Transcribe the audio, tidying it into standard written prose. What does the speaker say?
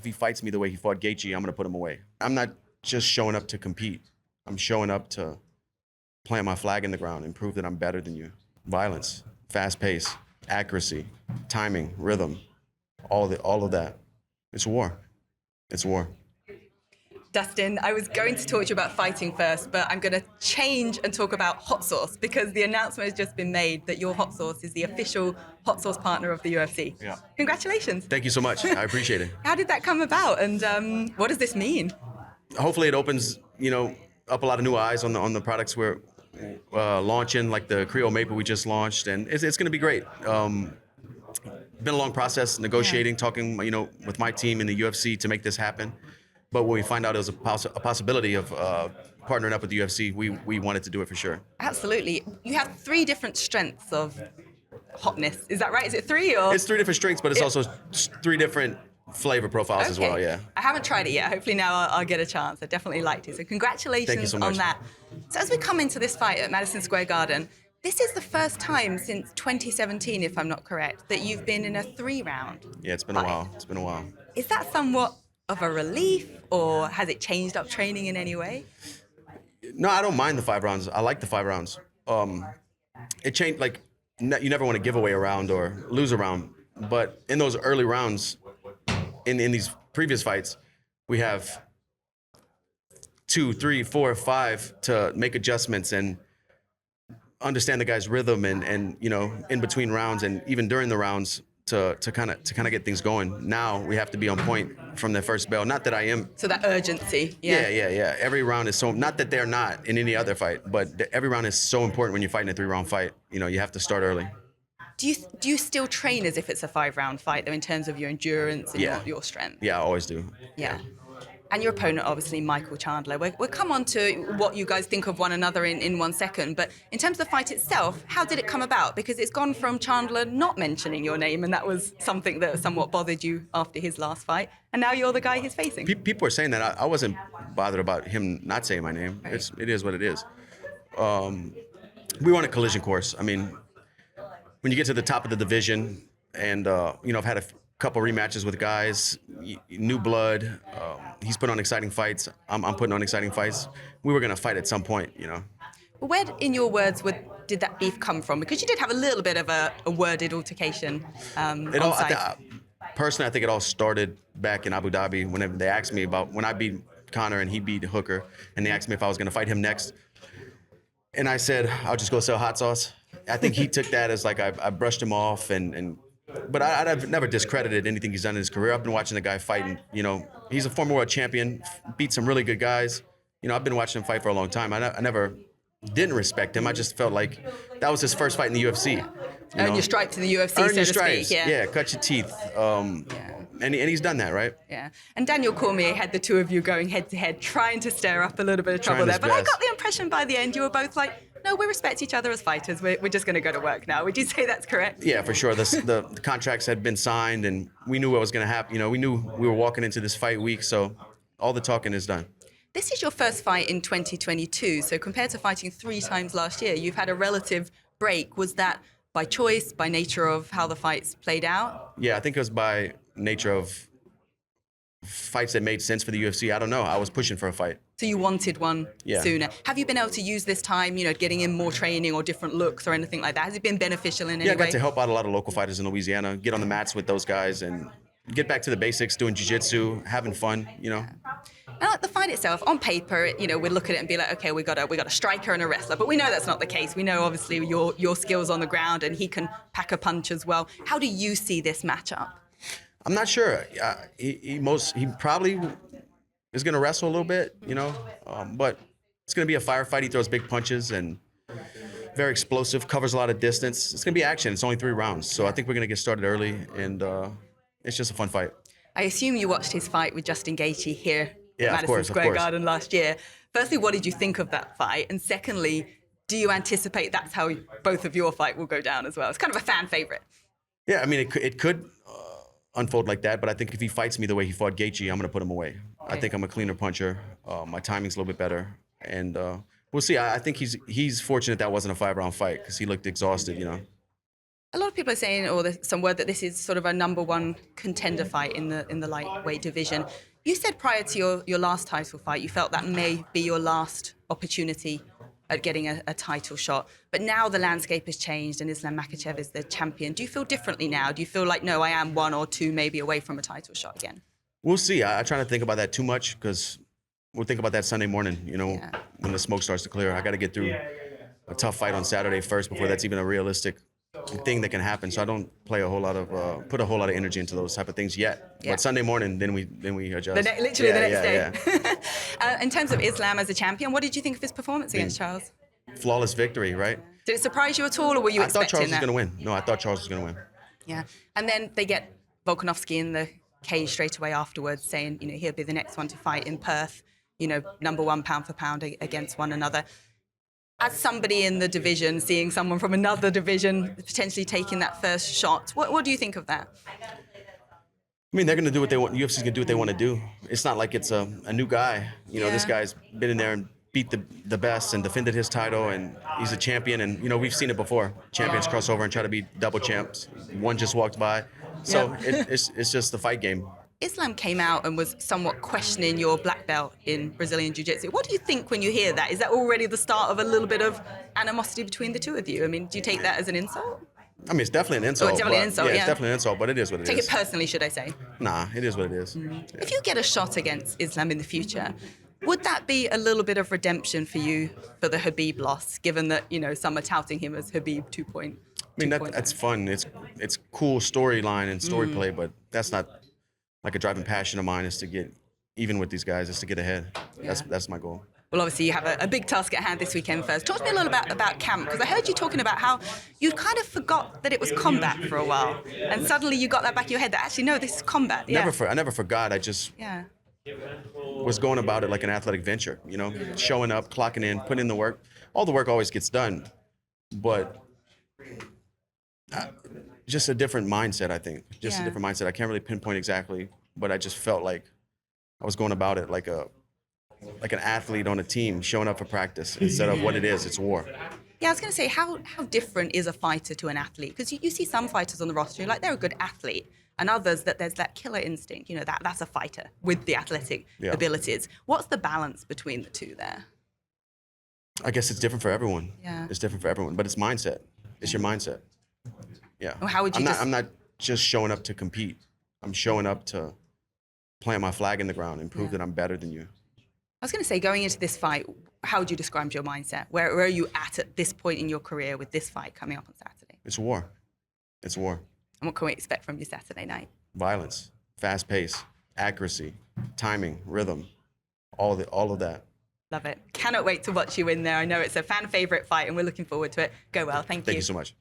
if he fights me the way he fought Gaethje, I'm going to put him away. I'm not just showing up to compete. I'm showing up to plant my flag in the ground and prove that I'm better than you. Violence, fast pace, accuracy, timing, rhythm, all of that. It's war. It's war. Dustin, I was going to talk to you about fighting first, but I'm going to change and talk about hot sauce because the announcement has just been made that your hot sauce is the official hot sauce partner of the UFC. Yeah. Congratulations. Thank you so much. I appreciate it. How did that come about, and what does this mean? Hopefully it opens, up a lot of new eyes on the products we're launching, like the Creole Maple we just launched, and it's going to be great. Been a long process, negotiating, talking, with my team in the UFC to make this happen. But when we find out it was a possibility of partnering up with the UFC, we wanted to do it for sure. Absolutely. You have 3 different strengths of hotness. Is that right? Is it 3? Or? It's 3 different strengths, but it's also 3 different flavor profiles as well, yeah. I haven't tried it yet. Hopefully now I'll get a chance. I definitely liked it. So congratulations Thank you so much. on that. So as we come into this fight at Madison Square Garden, this is the first time since 2017, if I'm not correct, that you've been in a 3-round. Yeah, it's been a while. It's been a while. Is that somewhat of a relief, or has it changed up training in any way? No, I don't mind the 5 rounds. I like the 5 rounds. It changed, you never want to give away a round or lose a round. But in those early rounds, in these previous fights, we have 2, 3, 4, 5 to make adjustments and understand the guy's rhythm and in between rounds and even during the rounds to kind of get things going. Now we have to be on point from the first bell. Not that I am. So that urgency. Yeah. Every round is so, not that they're not in any other fight, but every round is so important when you're fighting a 3-round fight. You have to start early. Do you still train as if it's a 5-round fight, though, in terms of your endurance and your strength? Yeah, I always do. Yeah. And your opponent, obviously, Michael Chandler. We'll come on to what you guys think of one another in 1 second. But in terms of the fight itself, how did it come about? Because it's gone from Chandler not mentioning your name, and that was something that somewhat bothered you after his last fight. And now you're the guy he's facing. People are saying that. I wasn't bothered about him not saying my name. Right. It is what it is. We were on a collision course. I mean, when you get to the top of the division, and I've had a couple rematches with guys, new blood. He's put on exciting fights. I'm putting on exciting fights. We were going to fight at some point, Well, where, in your words, did that beef come from? Because you did have a little bit of a worded altercation on site. Personally, I think it all started back in Abu Dhabi whenever they asked me about when I beat Conor and he beat Hooker, and they asked me if I was going to fight him next. And I said, I'll just go sell hot sauce. I think he took that as I brushed him off, but I've never discredited anything he's done in his career. I've been watching the guy fight, and he's a former world champion, beat some really good guys. I've been watching him fight for a long time. I never didn't respect him. I just felt like that was his first fight in the UFC. Earn your stripes in the UFC, Earn so your to stripes. speak. Yeah, cut your teeth. And he's done that, right? Yeah. And Daniel Cormier had the 2 of you going head to head, trying to stir up a little bit of trouble there. But I got the impression by the end you were both like, no, we respect each other as fighters. We're just going to go to work now. Would you say that's correct? Yeah, for sure. The contracts had been signed, and we knew what was going to happen. We knew we were walking into this fight week, so all the talking is done. This is your first fight in 2022. So compared to fighting 3 times last year, you've had a relative break. Was that by choice, by nature of how the fights played out? Yeah, I think it was by nature of fights that made sense for the UFC. I don't know. I was pushing for a fight. So you wanted one sooner. Have you been able to use this time, getting in more training or different looks or anything like that? Has it been beneficial in any way? Yeah, I got to help out a lot of local fighters in Louisiana, get on the mats with those guys and get back to the basics, doing jiu-jitsu, having fun, And like the fight itself, on paper, we look at it and be like, okay, we got a striker and a wrestler, but we know that's not the case. We know obviously your skills on the ground, and he can pack a punch as well. How do you see this matchup? I'm not sure. He probably is going to wrestle a little bit, but it's going to be a firefight. He throws big punches and very explosive, covers a lot of distance. It's going to be action. It's only 3 rounds, so I think we're going to get started early, and it's just a fun fight. I assume you watched his fight with Justin Gaethje here at Madison Square Garden last year. Firstly, what did you think of that fight? And secondly, do you anticipate that's how both of your fight will go down as well? It's kind of a fan favorite. Yeah, I mean, it could unfold like that, but I think if he fights me the way he fought Gaethje, I'm going to put him away. Okay. I think I'm a cleaner puncher. My timing's a little bit better, and we'll see. I think he's fortunate that wasn't a 5-round fight because he looked exhausted, A lot of people are saying, or there's some word that this is sort of a number one contender fight in the lightweight division. You said prior to your last title fight, you felt that may be your last opportunity at getting a title shot. But now the landscape has changed and Islam Makhachev is the champion. Do you feel differently now? Do you feel like, no, I am one or two maybe away from a title shot again? We'll see. I try not to think about that too much because we'll think about that Sunday morning, when the smoke starts to clear. I got to get through a tough fight on Saturday first before that's even a realistic thing that can happen. So I don't put a whole lot of energy into those type of things yet. Yeah. But Sunday morning, then we adjust. Literally the next day. In terms of Islam as a champion, what did you think of his performance against Charles? Flawless victory, right? Did it surprise you at all, or were you I thought expecting Charles was that? going to win. No, I thought Charles was going to win. Yeah, and then they get Volkanovski in the cage straight away afterwards, saying, he'll be the next one to fight in Perth. Number one pound for pound against one another. As somebody in the division, seeing someone from another division potentially taking that first shot, what do you think of that? I mean, they're going to do what they want. UFC's going to do what they want to do. It's not like it's a new guy. This guy's been in there and beat the best and defended his title, and he's a champion. And, we've seen it before. Champions cross over and try to be double champs. One just walked by. So it's just the fight game. Islam came out and was somewhat questioning your black belt in Brazilian Jiu-Jitsu. What do you think when you hear that? Is that already the start of a little bit of animosity between the two of you? I mean, do you take that as an insult? I mean, it's definitely an insult. It's definitely an insult, It's definitely an insult, but it is what it is. Take it personally, should I say? Nah, it is what it is. If you get a shot against Islam in the future, would that be a little bit of redemption for you for the Khabib loss, given that, some are touting him as Khabib 2.0? I mean, that's fun. It's cool storyline and story play, but that's not like a driving passion of mine is to get even with these guys, is to get ahead. That's my goal. Well, obviously, you have a big task at hand this weekend first. Talk to me a little about camp, because I heard you talking about how you kind of forgot that it was combat for a while, and suddenly you got that back in your head that actually, no, this is combat. Yeah. I never forgot. I just was going about it like an athletic venture, showing up, clocking in, putting in the work. All the work always gets done, but just a different mindset, I think. A different mindset. I can't really pinpoint exactly, but I just felt like I was going about it like an athlete on a team showing up for practice instead of what it is. It's war. Yeah, I was going to say, how different is a fighter to an athlete? Because you see some fighters on the roster, like they're a good athlete, and others that there's that killer instinct, that's a fighter with the athletic abilities. What's the balance between the two there? I guess it's different for everyone. Yeah. It's different for everyone, but it's mindset. It's your mindset. Yeah. Well, how would you I'm not just showing up to compete. I'm showing up to plant my flag in the ground and prove that I'm better than you. I was going to say, going into this fight, how would you describe your mindset? Where are you at this point in your career with this fight coming up on Saturday? It's war. It's war. And what can we expect from you Saturday night? Violence, fast pace, accuracy, timing, rhythm, all of that. Love it. Cannot wait to watch you in there. I know it's a fan favorite fight and we're looking forward to it. Go well. Thank you. Thank you so much.